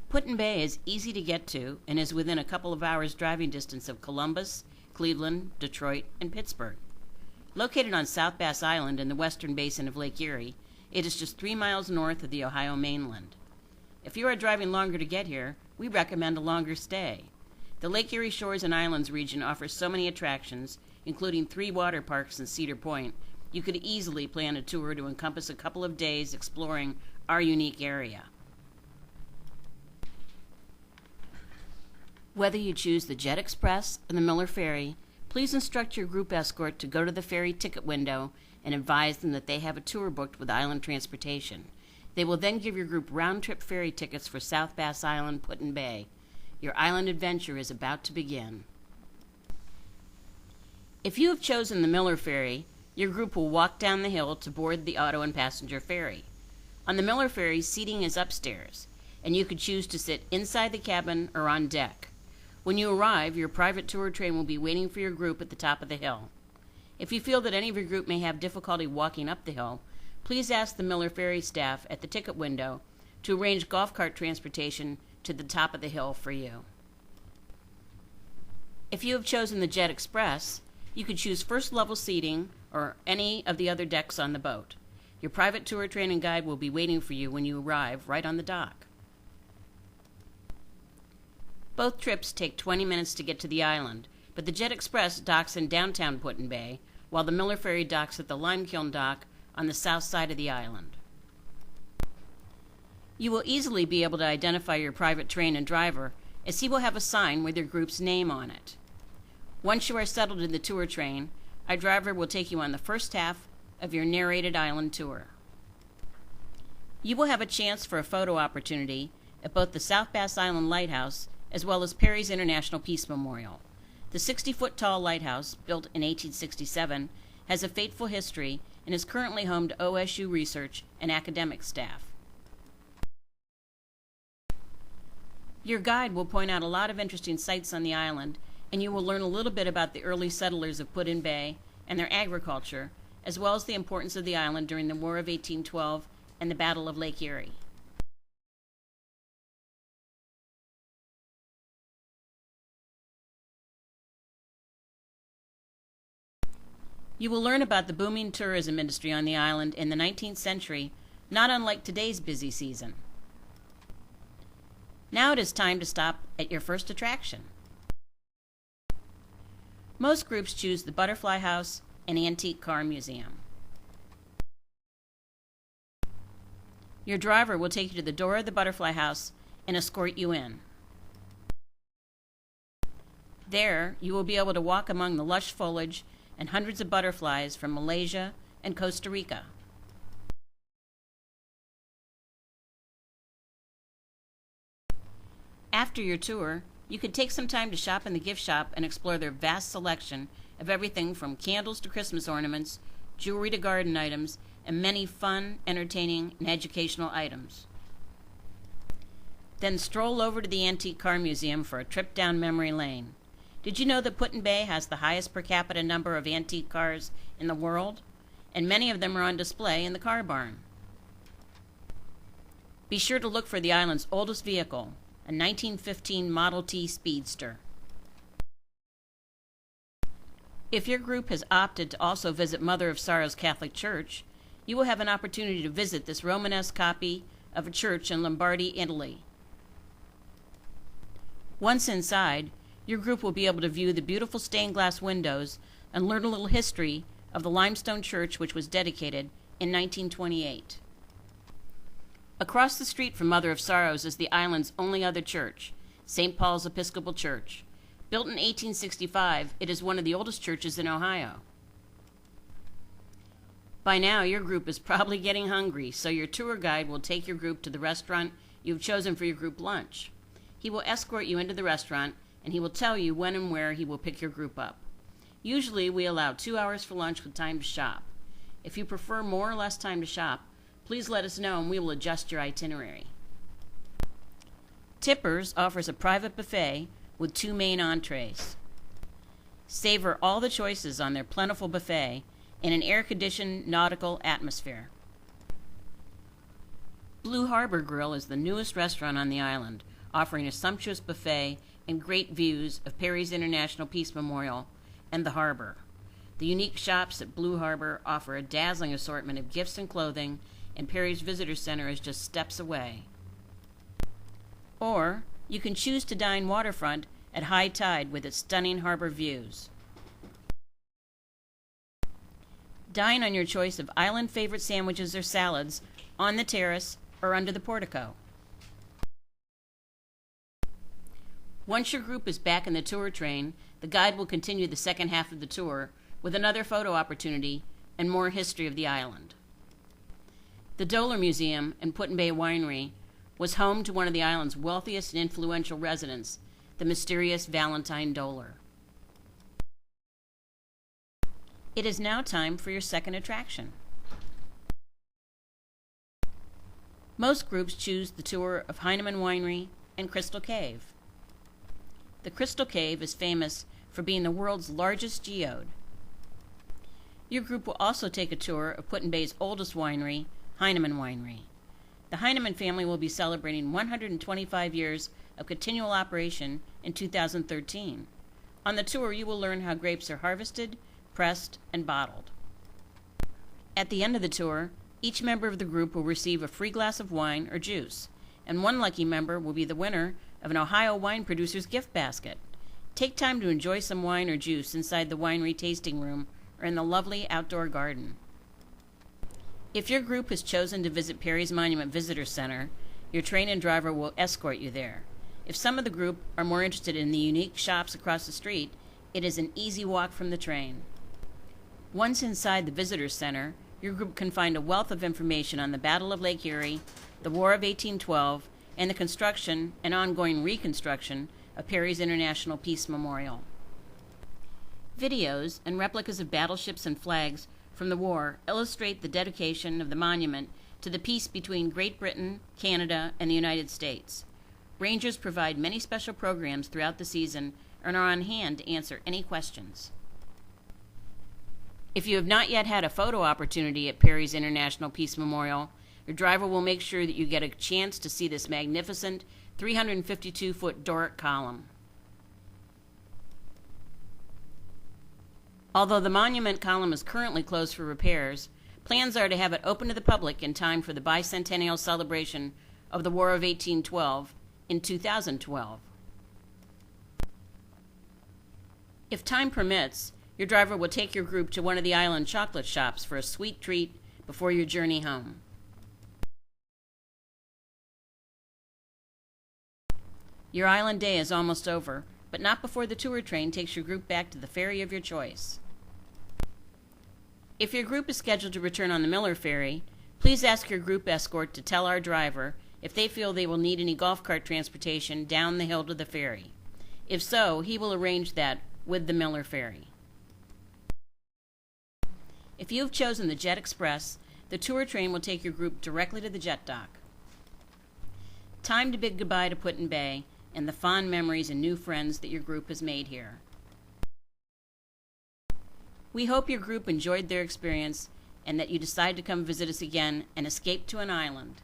Put-in-Bay is easy to get to and is within a couple of hours driving distance of Columbus, Cleveland, Detroit, and Pittsburgh. Located on South Bass Island in the western basin of Lake Erie, it is just 3 miles north of the Ohio mainland. If you are driving longer to get here, we recommend a longer stay. The Lake Erie Shores and Islands region offers so many attractions, including 3 water parks in Cedar Point, you could easily plan a tour to encompass a couple of days exploring our unique area. Whether you choose the Jet Express or the Miller Ferry, please instruct your group escort to go to the ferry ticket window and advise them that they have a tour booked with island transportation. They will then give your group round-trip ferry tickets for South Bass Island, Put-in-Bay. Your island adventure is about to begin. If you have chosen the Miller Ferry, your group will walk down the hill to board the auto and passenger ferry. On the Miller Ferry, seating is upstairs, and you could choose to sit inside the cabin or on deck. When you arrive, your private tour train will be waiting for your group at the top of the hill. If you feel that any of your group may have difficulty walking up the hill, please ask the Miller Ferry staff at the ticket window to arrange golf cart transportation to the top of the hill for you. If you have chosen the Jet Express, you could choose first level seating or any of the other decks on the boat. Your private tour train and guide will be waiting for you when you arrive right on the dock. Both trips take 20 minutes to get to the island, but the Jet Express docks in downtown Put-in-Bay, while the Miller Ferry docks at the Limekiln dock on the south side of the island. You will easily be able to identify your private train and driver, as he will have a sign with your group's name on it. Once you are settled in the tour train, our driver will take you on the first half of your narrated island tour. You will have a chance for a photo opportunity at both the South Bass Island Lighthouse as well as Perry's International Peace Memorial. The 60-foot-tall lighthouse, built in 1867, has a fateful history and is currently home to OSU research and academic staff. Your guide will point out a lot of interesting sights on the island, and you will learn a little bit about the early settlers of Put-in-Bay and their agriculture, as well as the importance of the island during the War of 1812 and the Battle of Lake Erie. You will learn about the booming tourism industry on the island in the 19th century, not unlike today's busy season. Now it is time to stop at your first attraction. Most groups choose the Butterfly House and Antique Car Museum. Your driver will take you to the door of the Butterfly House and escort you in. There, you will be able to walk among the lush foliage and hundreds of butterflies from Malaysia and Costa Rica. After your tour, you could take some time to shop in the gift shop and explore their vast selection of everything from candles to Christmas ornaments, jewelry to garden items, and many fun, entertaining, and educational items. Then stroll over to the Antique Car Museum for a trip down memory lane. Did you know that Put-in-Bay has the highest per capita number of antique cars in the world? And many of them are on display in the car barn. Be sure to look for the island's oldest vehicle, a 1915 Model T Speedster. If your group has opted to also visit Mother of Sorrows Catholic Church, you will have an opportunity to visit this Romanesque copy of a church in Lombardy, Italy. Once inside, your group will be able to view the beautiful stained glass windows and learn a little history of the limestone church which was dedicated in 1928. Across the street from Mother of Sorrows is the island's only other church, St. Paul's Episcopal Church. Built in 1865, it is one of the oldest churches in Ohio. By now, your group is probably getting hungry, so your tour guide will take your group to the restaurant you've chosen for your group lunch. He will escort you into the restaurant, and he will tell you when and where he will pick your group up. Usually, we allow 2 hours for lunch with time to shop. If you prefer more or less time to shop, please let us know and we will adjust your itinerary. Tippers offers a private buffet with 2 main entrees. Savor all the choices on their plentiful buffet in an air-conditioned nautical atmosphere. Blue Harbor Grill is the newest restaurant on the island, offering a sumptuous buffet and great views of Perry's International Peace Memorial and the harbor. The unique shops at Blue Harbor offer a dazzling assortment of gifts and clothing, and Perry's Visitor Center is just steps away. Or you can choose to dine waterfront at high tide with its stunning harbor views. Dine on your choice of island favorite sandwiches or salads on the terrace or under the portico. Once your group is back in the tour train, the guide will continue the second half of the tour with another photo opportunity and more history of the island. The Doler Museum and Put-in-Bay Winery was home to one of the island's wealthiest and influential residents, the mysterious Valentine Doler. It is now time for your second attraction. Most groups choose the tour of Heinemann Winery and Crystal Cave. The Crystal Cave is famous for being the world's largest geode. Your group will also take a tour of Put-in-Bay's oldest winery, Heinemann Winery. The Heinemann family will be celebrating 125 years of continual operation in 2013. On the tour, you will learn how grapes are harvested, pressed, and bottled. At the end of the tour, each member of the group will receive a free glass of wine or juice, and one lucky member will be the winner of an Ohio wine producer's gift basket. Take time to enjoy some wine or juice inside the winery tasting room or in the lovely outdoor garden. If your group has chosen to visit Perry's Monument Visitor Center, your train and driver will escort you there. If some of the group are more interested in the unique shops across the street, it is an easy walk from the train. Once inside the Visitor Center, your group can find a wealth of information on the Battle of Lake Erie, the War of 1812, and the construction and ongoing reconstruction of Perry's International Peace Memorial. Videos and replicas of battleships and flags from the war illustrate the dedication of the monument to the peace between Great Britain, Canada, and the United States. Rangers provide many special programs throughout the season and are on hand to answer any questions. If you have not yet had a photo opportunity at Perry's International Peace Memorial, your driver will make sure that you get a chance to see this magnificent 352-foot Doric column. Although the monument column is currently closed for repairs, plans are to have it open to the public in time for the bicentennial celebration of the War of 1812 in 2012. If time permits, your driver will take your group to one of the island chocolate shops for a sweet treat before your journey home. Your island day is almost over, but not before the tour train takes your group back to the ferry of your choice. If your group is scheduled to return on the Miller Ferry, please ask your group escort to tell our driver if they feel they will need any golf cart transportation down the hill to the ferry. If so, he will arrange that with the Miller Ferry. If you have chosen the Jet Express, the tour train will take your group directly to the jet dock. Time to bid goodbye to Put-in-Bay and the fond memories and new friends that your group has made here. We hope your group enjoyed their experience and that you decide to come visit us again and escape to an island.